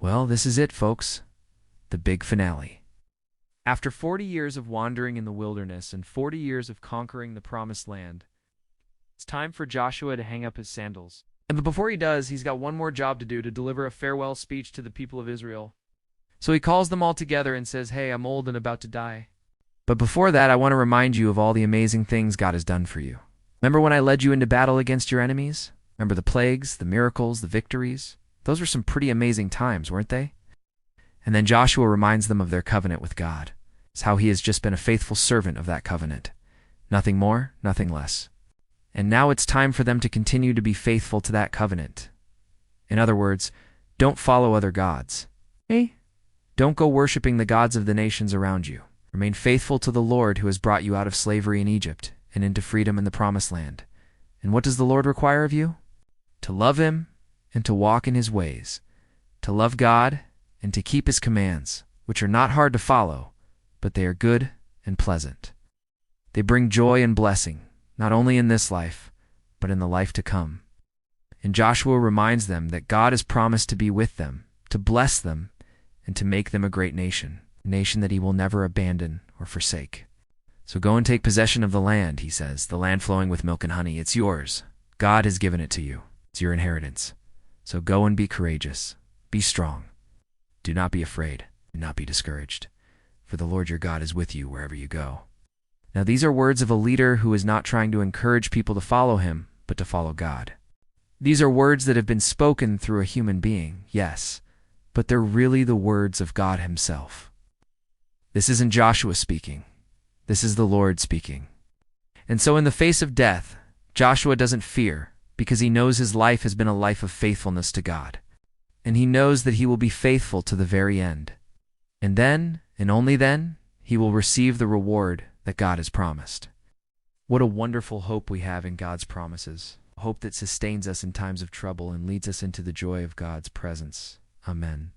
Well, this is it, folks. The big finale. After 40 years of wandering in the wilderness and 40 years of conquering the Promised Land, it's time for Joshua to hang up his sandals. But before he does, he's got one more job to do, to deliver a farewell speech to the people of Israel. So he calls them all together and says, "Hey, I'm old and about to die. But before that, I want to remind you of all the amazing things God has done for you. Remember when I led you into battle against your enemies? Remember the plagues, the miracles, the victories? Those were some pretty amazing times, weren't they?" And then Joshua reminds them of their covenant with God. It's how he has just been a faithful servant of that covenant. Nothing more, nothing less. And now it's time for them to continue to be faithful to that covenant. In other words, don't follow other gods. Hey? Don't go worshiping the gods of the nations around you. Remain faithful to the Lord who has brought you out of slavery in Egypt and into freedom in the Promised Land. And what does the Lord require of you? To love him and to walk in his ways. To love God and to keep his commands, which are not hard to follow, but they are good and pleasant. They bring joy and blessing, not only in this life, but in the life to come. And Joshua reminds them that God has promised to be with them, to bless them, and to make them a great nation, a nation that he will never abandon or forsake. So go and take possession of the land, he says, the land flowing with milk and honey. It's yours. God has given it to you. It's your inheritance. So go and be courageous. Be strong. Do not be afraid. Do not be discouraged. For the Lord your God is with you wherever you go. Now these are words of a leader who is not trying to encourage people to follow him, but to follow God. These are words that have been spoken through a human being, yes, but they're really the words of God himself. This isn't Joshua speaking. This is the Lord speaking. And so in the face of death, Joshua doesn't fear, because he knows his life has been a life of faithfulness to God. And he knows that he will be faithful to the very end. And then, and only then, he will receive the reward that God has promised. What a wonderful hope we have in God's promises, a hope that sustains us in times of trouble and leads us into the joy of God's presence. Amen.